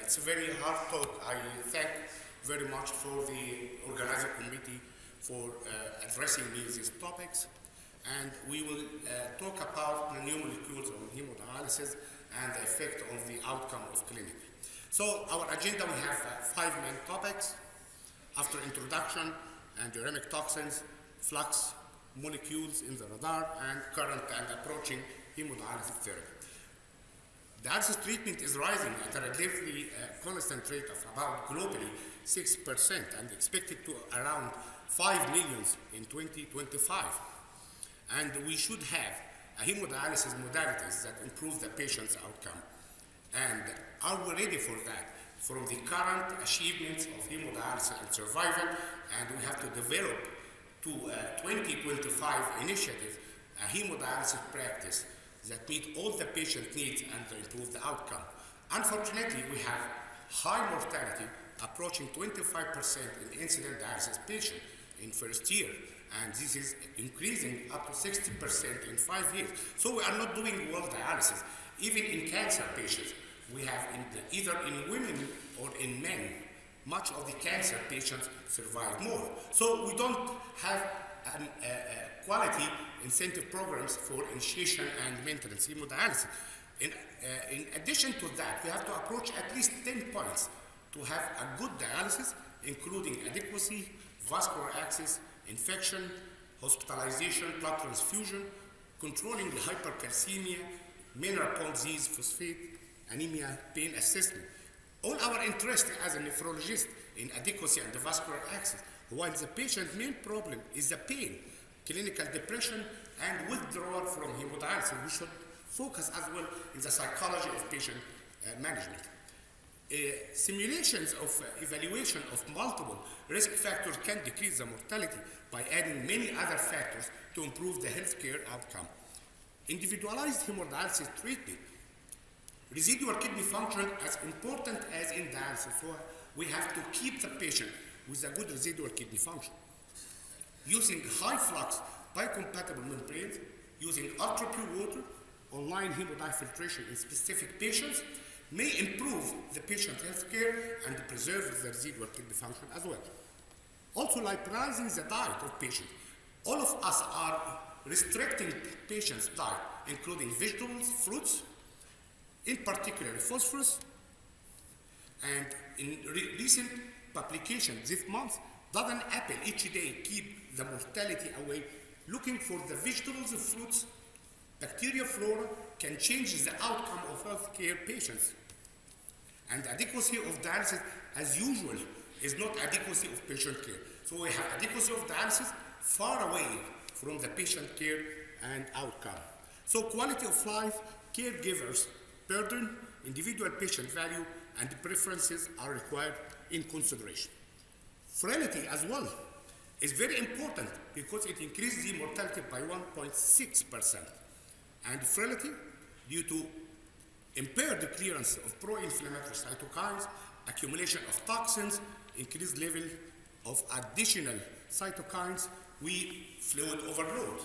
It's a very hard talk. I thank very much for the organizing committee for addressing these topics. And we will talk about the new molecules of hemodialysis and the effect on the outcome of clinic. So our agenda, we have 5 main topics. After introduction and uremic toxins, flux, molecules in the radar, and current and approaching hemodialysis therapy. Dialysis treatment is rising at a relatively constant rate of about globally 6% and expected to around 5 million in 2025. And we should have hemodialysis modalities that improve the patient's outcome. And are we ready for that? From the current achievements of hemodialysis and survival, and we have to develop to 2025 initiative a hemodialysis practice that meet all the patient needs and to improve the outcome. Unfortunately, we have high mortality, approaching 25% in incident dialysis patients in first year, and this is increasing up to 60% in 5 years. So we are not doing well dialysis. Even in cancer patients, we have either in women or in men, much of the cancer patients survive more. So we don't have quality incentive programs for initiation and maintenance hemodialysis. In addition to that, we have to approach at least 10 points to have a good dialysis, including adequacy, vascular access, infection, hospitalization, blood transfusion, controlling the hypercalcemia, mineral bone disease, phosphate, anemia, pain assessment. All our interest as a nephrologist in adequacy and the vascular access, while the patient's main problem is the pain, clinical depression, and withdrawal from hemodialysis. We should focus as well in the psychology of patient management. Simulations of evaluation of multiple risk factors can decrease the mortality by adding many other factors to improve the healthcare outcome. Individualized hemodialysis treatment, residual kidney function as important as in dialysis, so we have to keep the patient with a good residual kidney function. Using high flux biocompatible membranes, using ultra pure water, online hemodiafiltration in specific patients may improve the patient's health care and preserve the residual kidney function as well. Also, liberalizing the diet of patients. All of us are restricting patients' diet, including vegetables, fruits, in particular phosphorus, and in recent publications this month, does an apple each day keep the mortality away? Looking for the vegetables and fruits, bacteria flora can change the outcome of healthcare patients. And adequacy of dialysis, as usual, is not adequacy of patient care. So we have adequacy of dialysis far away from the patient care and outcome. So quality of life, caregivers, burden, individual patient value, and preferences are required in consideration. Frailty as well is very important because it increases the mortality by 1.6%. And frailty due to impaired clearance of pro-inflammatory cytokines, accumulation of toxins, increased level of additional cytokines, fluid overload.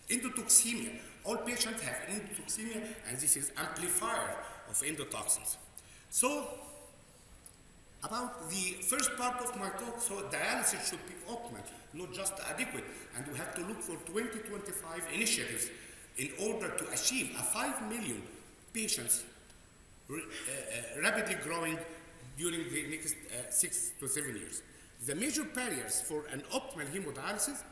Endotoxemia. All patients have endotoxemia, and this is amplifier of endotoxins. So, about the first part of my talk, so dialysis should be optimal, not just adequate, and we have to look for 2025 initiatives in order to achieve a 5 million patients rapidly growing during the next 6 to 7 years. The major barriers for an optimal hemodialysis: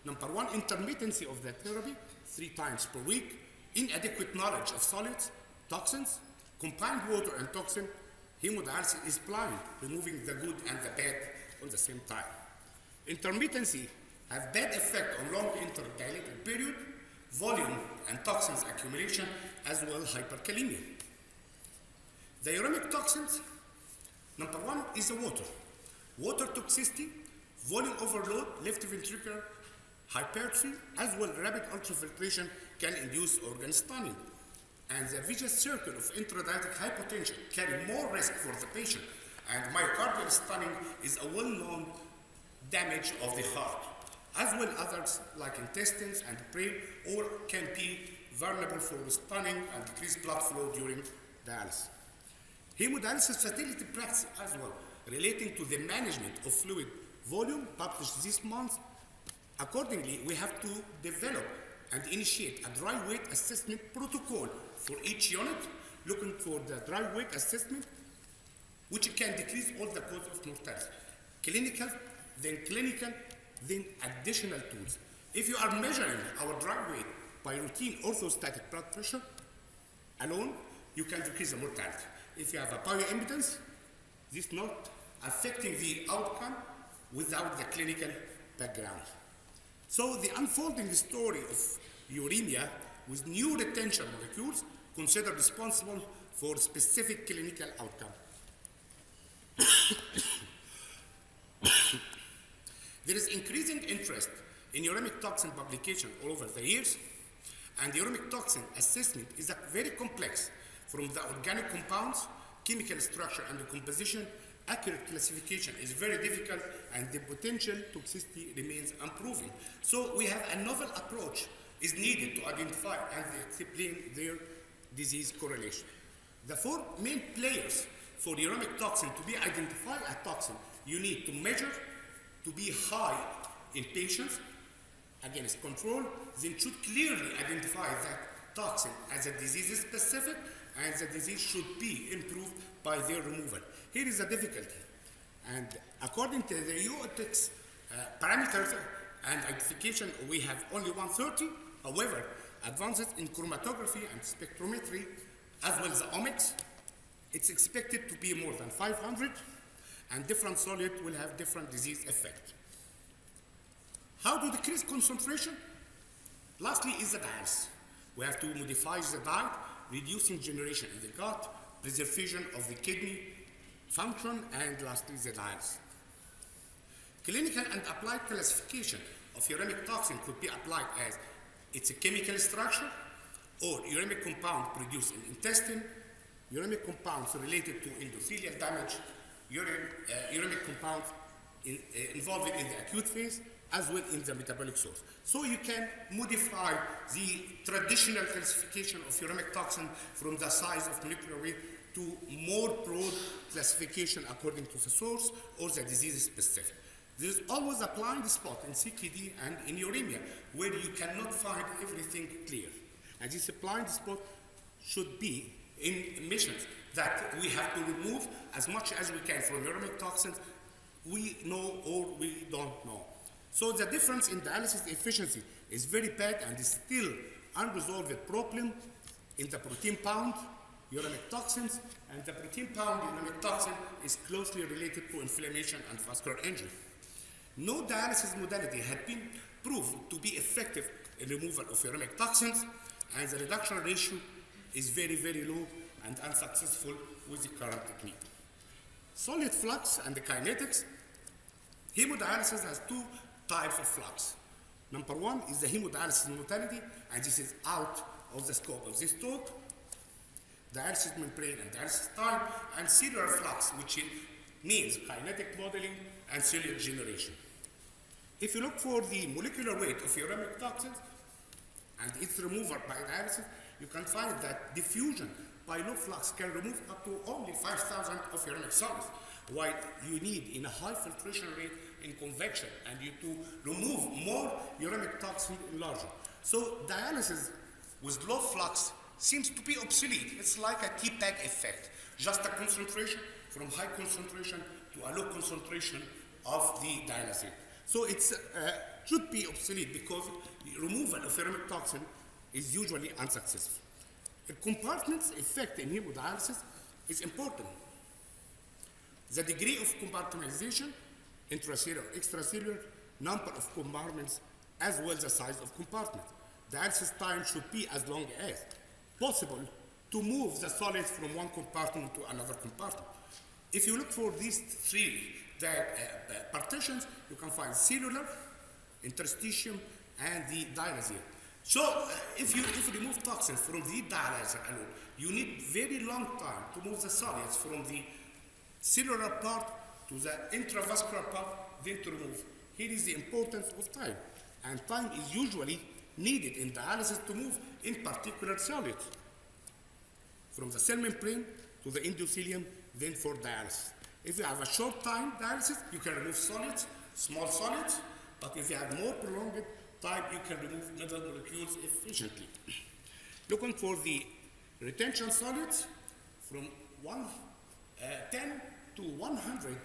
number one, intermittency of the therapy, 3 times per week, inadequate knowledge of solids, toxins, combined water and toxin. Hemodialysis is blind, removing the good and the bad at the same time. Intermittency has bad effect on long interdilated period, volume and toxins accumulation, as well as hyperkalemia. The uremic toxins, number one is the water. Water toxicity, volume overload, left ventricular hypertrophy, as well as rapid ultrafiltration can induce organ stunning. And the vicious circle of intradiabetic hypotension carry more risk for the patient. And myocardial stunning is a well-known damage of the heart, as well as others like intestines and brain, or can be vulnerable for stunning and decreased blood flow during dialysis. Hemodialysis facility practice as well, relating to the management of fluid volume, published this month. Accordingly, we have to develop and initiate a dry weight assessment protocol for each unit, looking for the dry weight assessment, which can decrease all the cause of mortality. Clinical, then additional tools. If you are measuring our dry weight by routine orthostatic blood pressure alone, you can decrease the mortality. If you have a bioimpedance, this is not affecting the outcome without the clinical background. So the unfolding story of uremia with new retention molecules considered responsible for specific clinical outcome. There is increasing interest in uremic toxin publication all over the years, and the uremic toxin assessment is very complex. From the organic compounds, chemical structure, and the composition, accurate classification is very difficult, and the potential toxicity remains unproven. So we have a novel approach is needed to identify and explain their disease correlation. The four main players for uremic toxin to be identified as toxin, you need to measure to be high in patients against control, then should clearly identify that toxin as a disease specific, and the disease should be improved by their removal. Here is a difficulty. And according to the EOTX parameters and identification, we have only 130. However, advances in chromatography and spectrometry, as well as omics, it's expected to be more than 500, and different solid will have different disease effect. How to decrease concentration? Lastly is the diets. We have to modify the diet, reducing generation in the gut, preservation of the kidney function, and lastly the diets. Clinical and applied classification of uremic toxin could be applied as its a chemical structure, or uremic compound produced in intestine, uremic compounds related to endothelial damage, uremic compounds involved in the acute phase, as well in the metabolic source. So you can modify the traditional classification of uremic toxin from the size of molecular weight to more broad classification according to the source or the disease specific. There is always a blind spot in CKD and in uremia where you cannot find everything clear. And this blind spot should be in emissions that we have to remove as much as we can from uremic toxins we know or we don't know. So the difference in dialysis efficiency is very bad and is still unresolved problem in the protein pound uremic toxins, and the protein pound uremic toxin is closely related to inflammation and vascular injury. No dialysis modality had been proved to be effective in removal of uremic toxins, and the reduction ratio is very, very low and unsuccessful with the current technique. Solid flux and the kinetics. Hemodialysis has two types of flux. Number one is the hemodialysis mortality, and this is out of the scope of this talk. Dialysis membrane and dialysis time, and cellular flux, which means kinetic modeling and cellular generation. If you look for the molecular weight of uremic toxins and its removal by dialysis, you can find that diffusion by low flux can remove up to only 5,000 of uremic solids, while you need in a high filtration rate in convection, and you to remove more uremic toxin in larger. So dialysis with low flux seems to be obsolete. It's like a teabag effect, just a concentration from high concentration to a low concentration of the dialysate. So it should be obsolete because the removal of uremic toxin is usually unsuccessful. The compartment's effect in hemodialysis is important. The degree of compartmentalization, intracellular, extracellular, number of compartments, as well as the size of compartment. Dialysis time should be as long as possible to move the solids from one compartment to another compartment. If you look for these three partitions, you can find cellular, interstitium, and the dialyzer. So if you remove toxins from the dialyzer alone, you need very long time to move the solids from the cellular part to the intravascular part, then to remove. Here is the importance of time. And time is usually needed in dialysis to move in particular solids from the cell membrane to the endothelium than for dialysis. If you have a short time dialysis, you can remove solids, small solids, but if you have more prolonged time, you can remove middle molecules efficiently. Looking for the retention solids from 10 to 100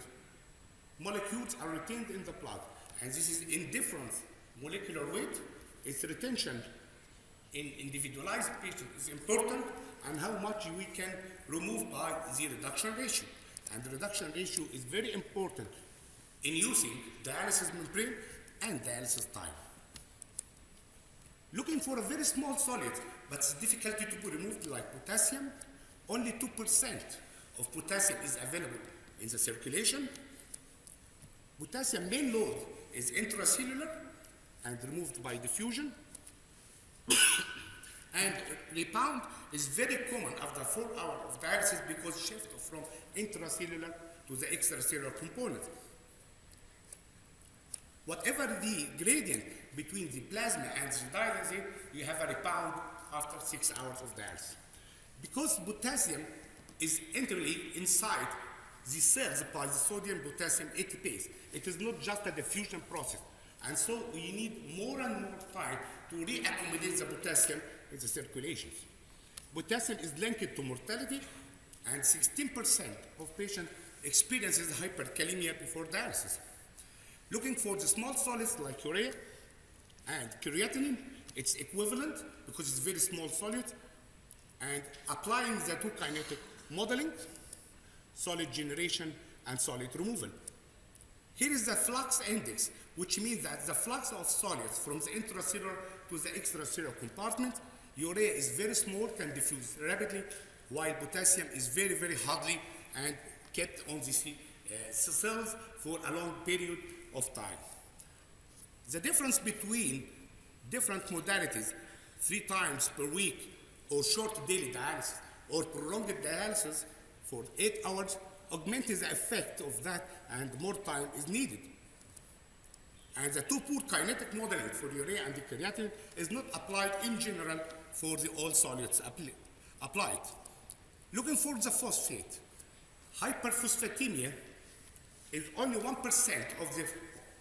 molecules are retained in the blood, and this is in different molecular weight. Its retention in individualized patients is important, and how much we can remove by the reduction ratio. And the reduction ratio is very important in using dialysis membrane and dialysis time. Looking for a very small solid, but it's difficult to be removed, like potassium, only 2% of potassium is available in the circulation. Potassium main load is intracellular and removed by diffusion. And rebound is very common after 4 hours of dialysis because shift from intracellular to the extracellular component. Whatever the gradient between the plasma and the dialysate, you have a rebound after 6 hours of dialysis. Because potassium is entirely inside the cells by the sodium-potassium ATPase, it is not just a diffusion process. And so we need more and more time to reaccommodate the potassium in the circulation. Potassium is linked to mortality, and 16% of patients experiences hyperkalemia before dialysis. Looking for the small solids like urea and creatinine, it's equivalent because it's very small solid, and applying the two kinetic modeling, solid generation and solid removal. Here is the flux index, which means that the flux of solids from the intracellular to the extracellular compartment. Urea is very small, can diffuse rapidly, while potassium is very, very hardly and kept on the cells for a long period of time. The difference between different modalities, 3 times per week, or short daily dialysis, or prolonged dialysis for 8 hours, augments the effect of that, and more time is needed. And the two-pool kinetic modeling for urea and the creatinine is not applied in general for the all solids applied. Looking for the phosphate, hyperphosphatemia is only 1% of the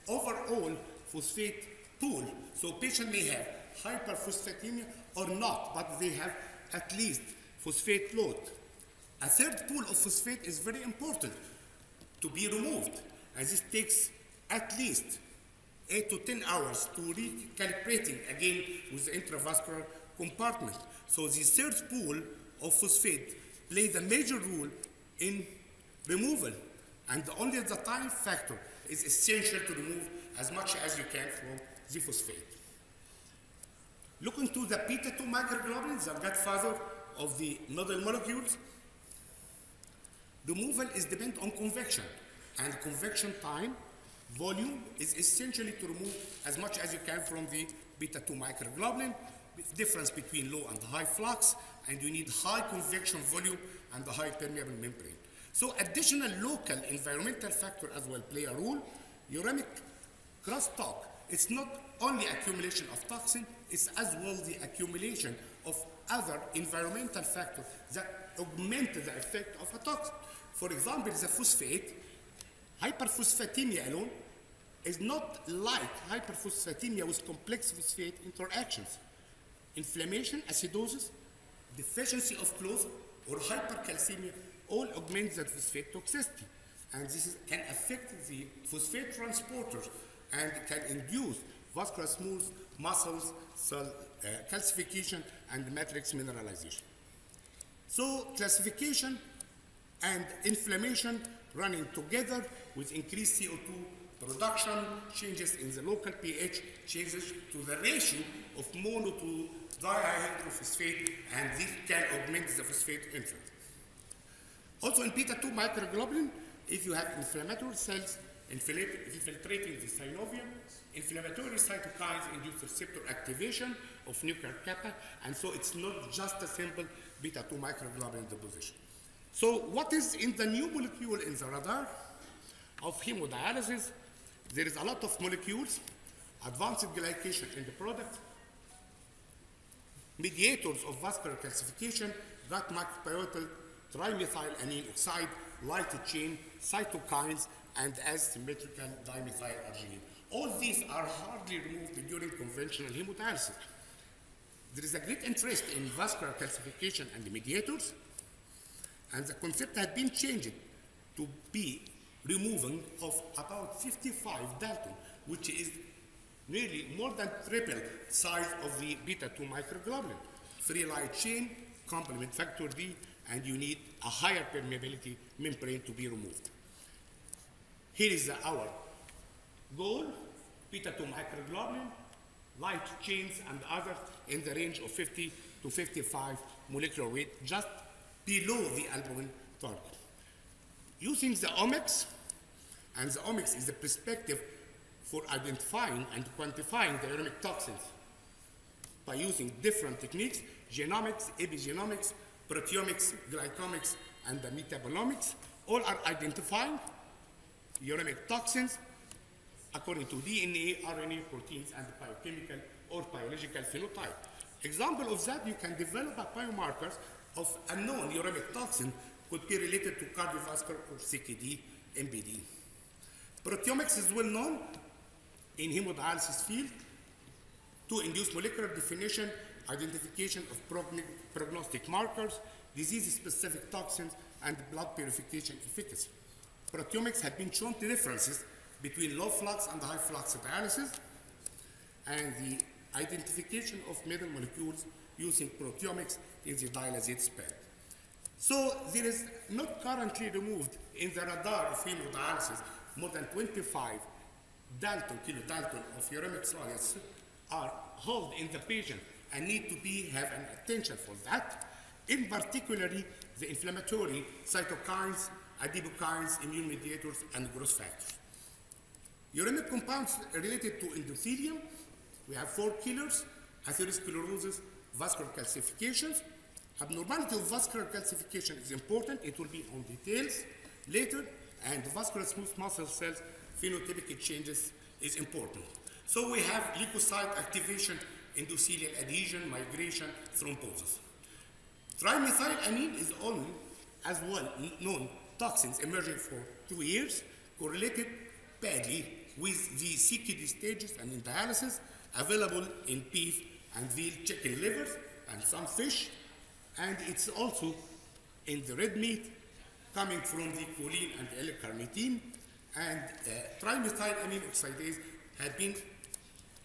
overall phosphate pool. So patient may have hyperphosphatemia or not, but they have at least phosphate load. A third pool of phosphate is very important to be removed, and this takes at least 8 to 10 hours to recalibrating again with the intravascular compartment. So the third pool of phosphate plays a major role in removal, and only the time factor is essential to remove as much as you can from the phosphate. Looking to the beta-2 microglobulin, the godfather of the middle molecules, removal is dependent on convection, and convection time volume is essentially to remove as much as you can from the beta-2 microglobulin, with difference between low and high flux, and you need high convection volume and a high permeable membrane. So additional local environmental factor as well play a role. Uremic crosstalk, it's not only accumulation of toxin, it's as well the accumulation of other environmental factors that augment the effect of a toxin. For example, the phosphate, hyperphosphatemia alone is not like hyperphosphatemia with complex phosphate interactions. Inflammation, acidosis, deficiency of chloride, or hypercalcemia all augment the phosphate toxicity. And this can affect the phosphate transporters and can induce vascular smooth muscles, cell calcification, and matrix mineralization. So classification and inflammation running together with increased CO2 production, changes in the local pH, changes to the ratio of mono to dihydrophosphate, and this can augment the phosphate influence. Also in beta-2 microglobulin, if you have inflammatory cells infiltrating the synovium, inflammatory cytokines induce receptor activation of nuclear kappa, and so it's not just a simple beta-2 microglobulin deposition. So what is in the new molecule in the radar of hemodialysis? There is a lot of molecules, advanced glycation in the product, mediators of vascular calcification, gut microbiota trimethylamine oxide, light chain, cytokines, and asymmetrical dimethylarginine. All these are hardly removed during conventional hemodialysis. There is a great interest in vascular calcification and mediators, and the concept has been changed to be removing of about 55 Dalton, which is nearly more than triple size of the beta-2 microglobulin. Free light chain, complement factor D, and you need a higher permeability membrane to be removed. Here is our goal, beta-2 microglobulin, light chains and others in the range of 50 to 55 molecular weight, just below the albumin target. Using the omics, and the omics is a perspective for identifying and quantifying the uremic toxins by using different techniques, genomics, epigenomics, proteomics, glycomics, and the metabolomics, all are identifying uremic toxins according to DNA, RNA, proteins, and biochemical or biological phenotype. Example of that, you can develop a biomarkers of a known uremic toxin could be related to cardiovascular or CKD, MBD. Proteomics is well known in hemodialysis field to induce molecular definition, identification of prognostic markers, disease-specific toxins, and blood purification efficacy. Proteomics have been shown differences between low flux and high flux dialysis, and the identification of middle molecules using proteomics in the dialysate span. So there is not currently removed in the radar of hemodialysis more than 25 Dalton, kilodalton of uremic solids are held in the patient and need to have an attention for that. In particularly, the inflammatory cytokines, adipokines, immune mediators, and growth factors. Uremic compounds related to endothelium, we have 4 killers: atherosclerosis, vascular calcifications. Abnormality of vascular calcification is important. It will be on details later. And vascular smooth muscle cells, phenotypic changes is important. So we have leukocyte activation, endothelial adhesion, migration, thrombosis. Trimethylamine is only as well known toxins emerging for 2 years, correlated badly with the CKD stages and in dialysis, available in beef and veal, chicken livers, and some fish. And it's also in the red meat, coming from the choline and L-carnitine, and trimethylamine oxidase had been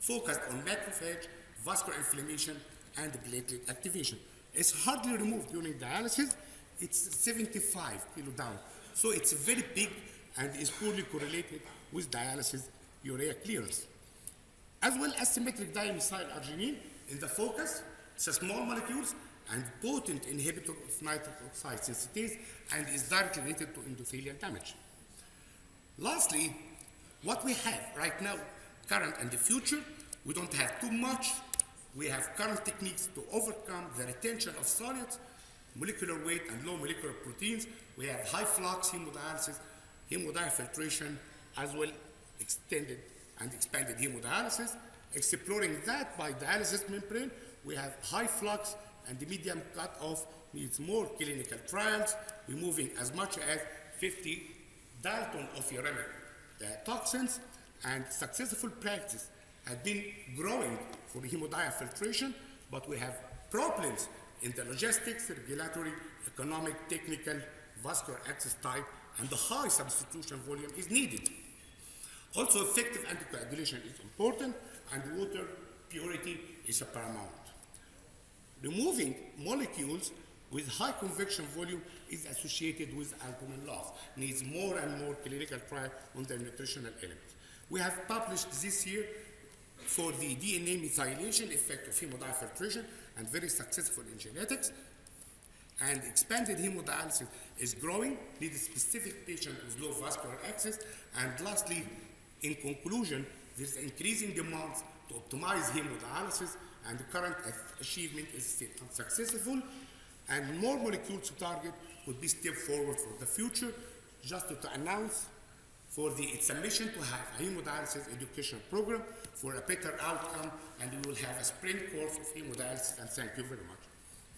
focused on macrophage, vascular inflammation, and platelet activation. It's hardly removed during dialysis. It's 75 kilodalton. So it's very big and is poorly correlated with dialysis urea clearance. As well as symmetric dimethylarginine in the focus, it's a small molecules and potent inhibitor of nitric oxide synthetase and is directly related to endothelial damage. Lastly, what we have right now, current and the future, we don't have too much. We have current techniques to overcome the retention of solids, molecular weight, and low molecular proteins. We have high flux hemodialysis, hemodiafiltration, as well extended and expanded hemodialysis. Exploring that by dialysis membrane, we have high flux, and the medium cutoff needs more clinical trials, removing as much as 50 Dalton of uremic toxins, and successful practice has been growing for hemodiafiltration, but we have problems in the logistics, regulatory, economic, technical, vascular access type, and the high substitution volume is needed. Also, effective anticoagulation is important, and water purity is paramount. Removing molecules with high convection volume is associated with albumin loss. Needs more and more clinical trial on the nutritional elements. We have published this year for the DNA methylation effect of hemodiafiltration and very successful in genetics. And expanded hemodialysis is growing, needs specific patients with low vascular access. And lastly, in conclusion, there's increasing demands to optimize hemodialysis, and the current achievement is still unsuccessful, and more molecules to target could be step forward for the future. Just to announce it's a mission to have a hemodialysis education program for a better outcome, and we will have a spring course of hemodialysis, and thank you very much.